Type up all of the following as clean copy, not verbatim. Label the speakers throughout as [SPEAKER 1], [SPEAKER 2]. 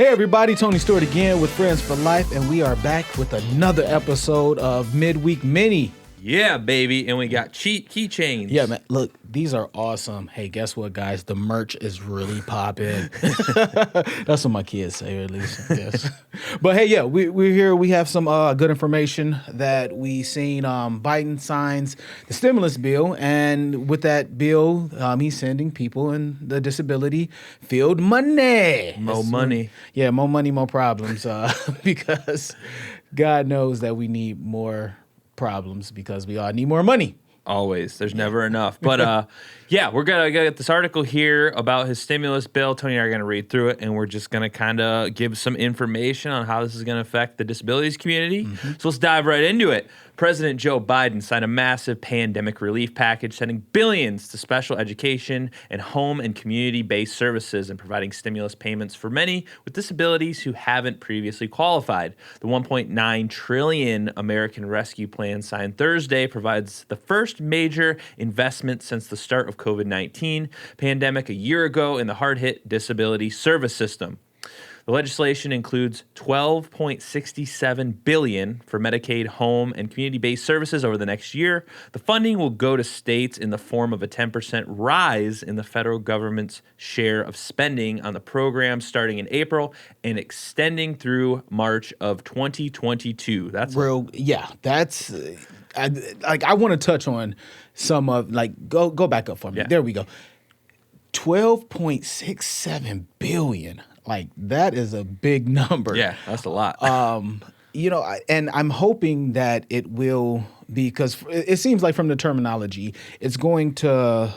[SPEAKER 1] Hey everybody, Tony Stewart again with Friends for Life, and we are back with another episode of Midweek Mini.
[SPEAKER 2] Yeah, baby, and we got cheap keychains.
[SPEAKER 1] Yeah, man, look, these are awesome. Hey, guess what, guys? The merch is really popping. That's what my kids say, at least, I guess. But hey, yeah, we're here. We have some good information that we seen. Biden signs the stimulus bill, and with that bill, he's sending people in the disability field money.
[SPEAKER 2] More money.
[SPEAKER 1] Yeah, more money, more problems, because God knows that we need more problems because we all need more money.
[SPEAKER 2] Always. There's never enough. But yeah, we're going to get this article here about his stimulus bill. Tony and I are going to read through it, and we're just going to kind of give some information on how this is going to affect the disabilities community. So let's dive right into it. President Joe Biden signed a massive pandemic relief package, sending billions to special education and home and community-based services and providing stimulus payments for many with disabilities who haven't previously qualified. The $1.9 trillion American Rescue Plan signed Thursday provides the first major investment since the start of COVID-19 pandemic a year ago in the hard-hit disability service system. The legislation includes $12.67 billion for Medicaid, home, and community-based services over the next year. The funding will go to states in the form of a 10% rise in the federal government's share of spending on the program starting in April and extending through March of 2022. That's
[SPEAKER 1] real. Yeah, that's I want to touch on some of go back up for me.
[SPEAKER 2] Yeah.
[SPEAKER 1] There we go. $12.67 billion. That is a big number.
[SPEAKER 2] Yeah, that's a lot.
[SPEAKER 1] And I'm hoping that it will be, because it seems like from the terminology, it's going to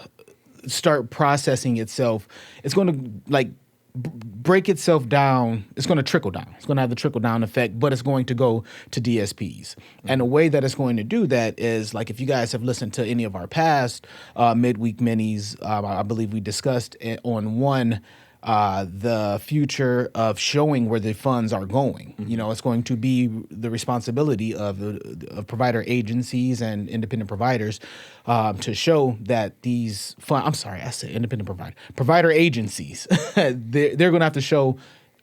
[SPEAKER 1] start processing itself. It's going to break itself down. It's going to trickle down. It's going to have the trickle down effect, but it's going to go to DSPs. And the way that it's going to do that is, if you guys have listened to any of our past midweek minis, I believe we discussed it on one, the future of showing where the funds are going. It's going to be the responsibility of provider agencies and independent providers to show that these funds, I'm sorry, I said independent provider agencies, they're going to have to show,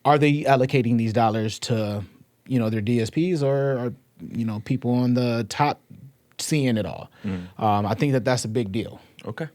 [SPEAKER 1] are they allocating these dollars to, their DSPs or people on the top seeing it all. I think that's a big deal.
[SPEAKER 2] Okay.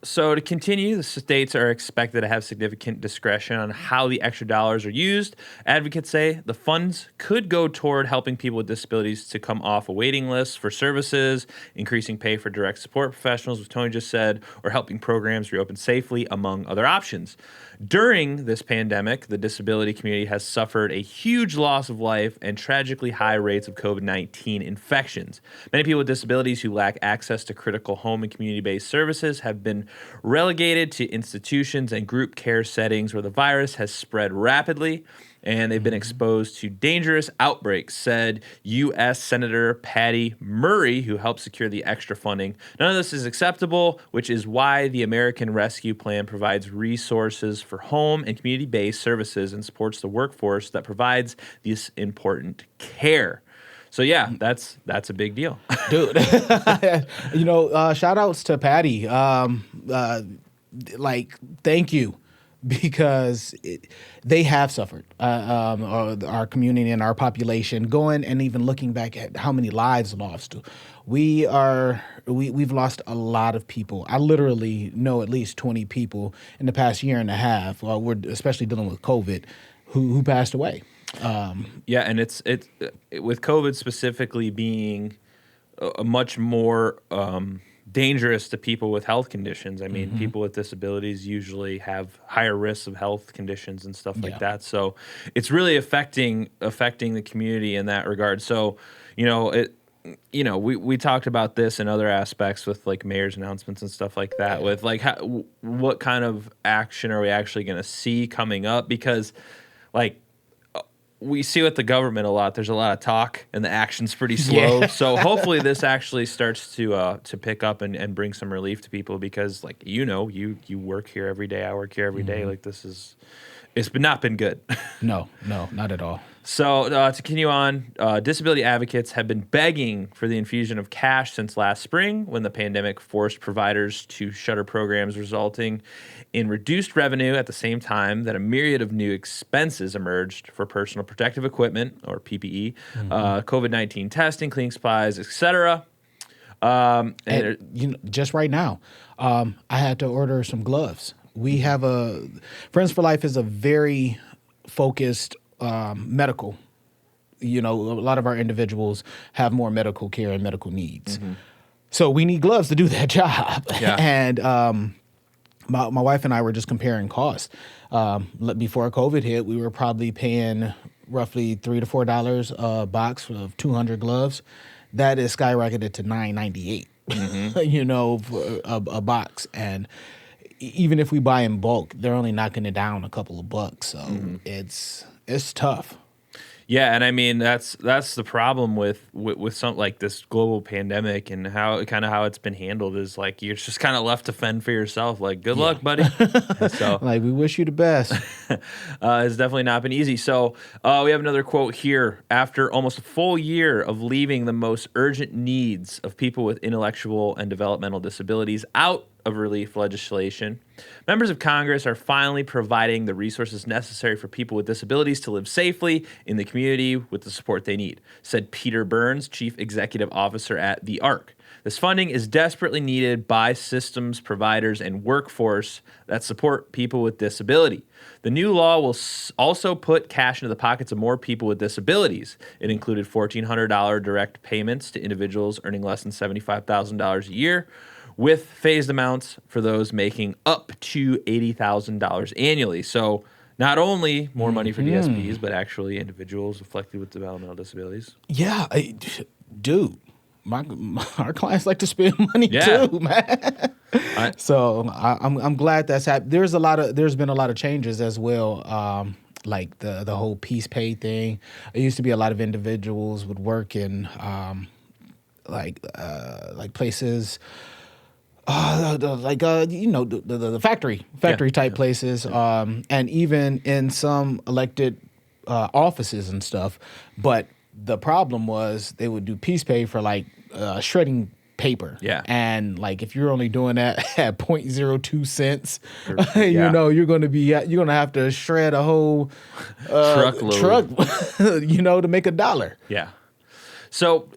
[SPEAKER 2] So to continue, the states are expected to have significant discretion on how the extra dollars are used. Advocates say the funds could go toward helping people with disabilities to come off a waiting list for services, increasing pay for direct support professionals, which Tony just said, or helping programs reopen safely, among other options. During this pandemic, the disability community has suffered a huge loss of life and tragically high rates of COVID-19 infections. Many people with disabilities who lack access to critical home and community-based services have been relegated to institutions and group care settings where the virus has spread rapidly, and they've been exposed to dangerous outbreaks, said U.S. Senator Patty Murray, who helped secure the extra funding. None of this is acceptable, which is why the American Rescue Plan provides resources for home and community-based services and supports the workforce that provides this important care. So yeah, that's a big deal.
[SPEAKER 1] Dude. Shout outs to Patty. Thank you. Because they have suffered, our community and our population, going and even looking back at how many lives lost. We've lost a lot of people. I literally know at least 20 people in the past year and a half. We're especially dealing with COVID, who passed away.
[SPEAKER 2] Yeah, and it's with COVID specifically being a much more dangerous to people with health conditions. I mean, people with disabilities usually have higher risks of health conditions and stuff like that. So it's really affecting the community in that regard. So, we talked about this in other aspects with mayor's announcements and stuff like that. With what kind of action are we actually going to see coming up? Because we see with the government a lot. There's a lot of talk, and the action's pretty slow. Yeah. So hopefully this actually starts to pick up and bring some relief to people, because you work here every day. I work here every day. It's not been good.
[SPEAKER 1] No, not at all.
[SPEAKER 2] So to continue on, disability advocates have been begging for the infusion of cash since last spring when the pandemic forced providers to shutter programs, resulting in reduced revenue at the same time that a myriad of new expenses emerged for personal protective equipment, or PPE, COVID-19 testing, cleaning supplies, etc.
[SPEAKER 1] And just right now, I had to order some gloves. We have Friends for Life is a very focused medical. A lot of our individuals have more medical care and medical needs. So we need gloves to do that job.
[SPEAKER 2] Yeah.
[SPEAKER 1] And my wife and I were just comparing costs. Before COVID hit, we were probably paying roughly $3 to $4 a box of 200 gloves. That is skyrocketed to $9.98, for a box. And even if we buy in bulk, they're only knocking it down a couple of bucks. So it's tough.
[SPEAKER 2] Yeah, and I mean that's the problem with something like this global pandemic and how it's been handled is like you're just kind of left to fend for yourself. Like, good luck, buddy. So
[SPEAKER 1] like, we wish you the best.
[SPEAKER 2] It's definitely not been easy. So we have another quote here. After almost a full year of leaving the most urgent needs of people with intellectual and developmental disabilities out of relief legislation, members of Congress are finally providing the resources necessary for people with disabilities to live safely in the community with the support they need, said Peter Burns, Chief Executive Officer at the ARC. This funding is desperately needed by systems providers and workforce that support people with disability. The new law will also put cash into the pockets of more people with disabilities. It included $1,400 direct payments to individuals earning less than $75,000 a year, with phased amounts for those making up to $80,000 annually. So not only more money for DSPs, but actually individuals afflicted with developmental disabilities.
[SPEAKER 1] Yeah, dude, our clients like to spend money too, man. So I'm glad that's happened. There's been a lot of changes as well. Like the whole peace pay thing. It used to be a lot of individuals would work in like places. The factory type places, and even in some elected offices and stuff. But the problem was they would do peace pay for like shredding paper.
[SPEAKER 2] Yeah.
[SPEAKER 1] And like if you're only doing that at 0.02 cents,
[SPEAKER 2] yeah.
[SPEAKER 1] you're going to have to shred a whole truck, to make $1.
[SPEAKER 2] Yeah. So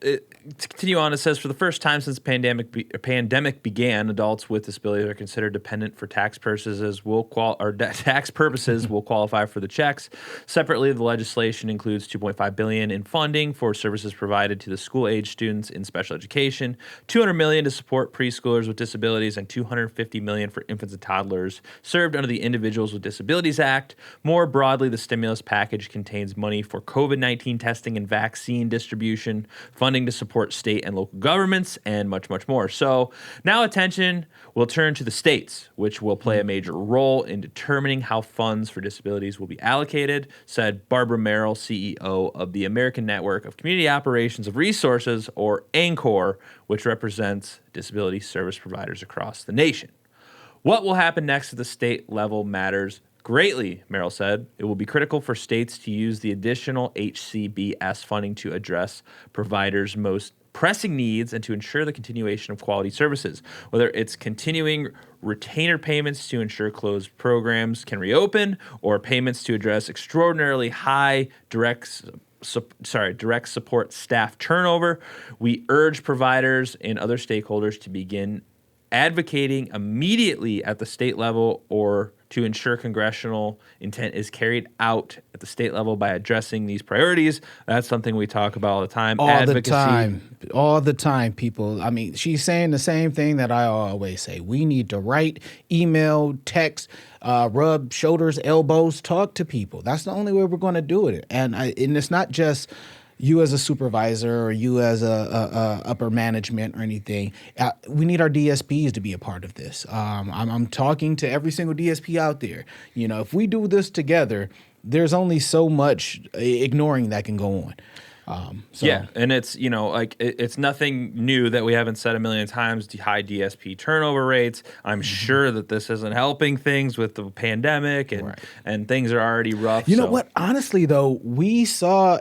[SPEAKER 2] to continue on, it says, for the first time since the pandemic began, adults with disabilities are considered dependent for tax purposes will qualify for the checks. Separately, the legislation includes $2.5 billion in funding for services provided to the school-age students in special education, $200 million to support preschoolers with disabilities, and $250 million for infants and toddlers served under the Individuals with Disabilities Act. More broadly, the stimulus package contains money for COVID-19 testing and vaccine distribution, funding to support state and local governments, and much, much more. So now attention will turn to the states, which will play a major role in determining how funds for disabilities will be allocated, said Barbara Merrill, CEO of the American Network of Community Operations of Resources, or ANCOR, which represents disability service providers across the nation. What will happen next at the state level matters greatly, Merrill said. It will be critical for states to use the additional HCBS funding to address providers' most pressing needs and to ensure the continuation of quality services, whether it's continuing retainer payments to ensure closed programs can reopen or payments to address extraordinarily high direct support staff turnover. We urge providers and other stakeholders to begin advocating immediately at the state level or to ensure congressional intent is carried out at the state level by addressing these priorities. That's something we talk about all the time.
[SPEAKER 1] All the time, people. I mean, she's saying the same thing that I always say. We need to write, email, text, rub shoulders, elbows, talk to people. That's the only way we're going to do it. And it's not just you as a supervisor or you as a upper management or anything. We need our DSPs to be a part of this. I'm talking to every single DSP out there. If we do this together, there's only so much ignoring that can go
[SPEAKER 2] Yeah, and it's, like it's nothing new that we haven't said a million times. High DSP turnover rates. I'm sure that this isn't helping things with the pandemic, and things are already rough.
[SPEAKER 1] You know what? Honestly, though, we saw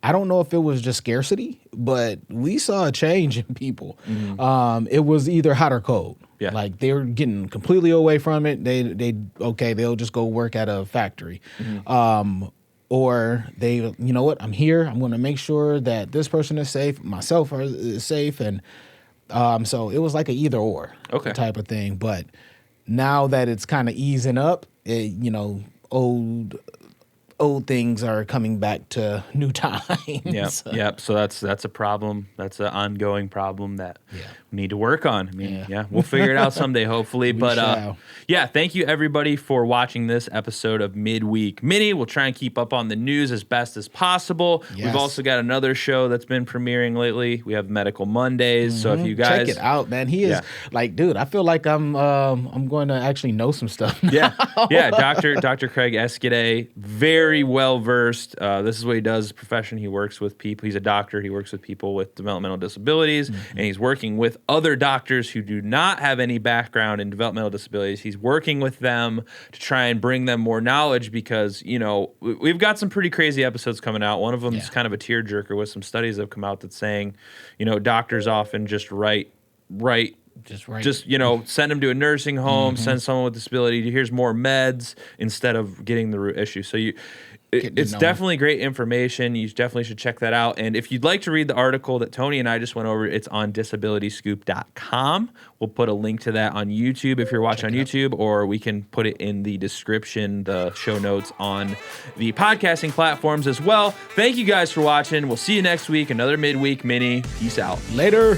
[SPEAKER 1] I don't know if it was just scarcity, but we saw a change in people. It was either hot or cold.
[SPEAKER 2] Yeah.
[SPEAKER 1] Like they were getting completely away from it. They'll just go work at a factory. Or they, you know what, I'm here. I'm going to make sure that this person is safe, myself is safe. And so it was like an either or type of thing. But now that it's kind of easing up, old things are coming back to new times.
[SPEAKER 2] Yep. So that's a problem. That's an ongoing problem that we need to work on. I mean, we'll figure it out someday, hopefully. But thank you everybody for watching this episode of Midweek Mini. We'll try and keep up on the news as best as possible.
[SPEAKER 1] Yes.
[SPEAKER 2] We've also got another show that's been premiering lately. We have Medical Mondays. So if you guys
[SPEAKER 1] check it out, man, he is like, dude, I feel like I'm going to actually know some stuff now.
[SPEAKER 2] Dr. Craig Escudé, very well versed. This is what he does as a profession. He works with people. He's a doctor. He works with people with developmental disabilities, and he's working with other doctors who do not have any background in developmental disabilities. He's working with them to try and bring them more knowledge because, we've got some pretty crazy episodes coming out. One of them is kind of a tearjerker with some studies that have come out that's saying, doctors often just write. Just send them to a nursing home, send someone with disability. Here's more meds instead of getting the root issue. So it's definitely great information. You definitely should check that out. And if you'd like to read the article that Tony and I just went over, it's on disabilityscoop.com. We'll put a link to that on YouTube if you're watching on YouTube, or we can put it in the description, the show notes on the podcasting platforms as well. Thank you guys for watching. We'll see you next week. Another Midweek Mini. Peace out.
[SPEAKER 1] Later.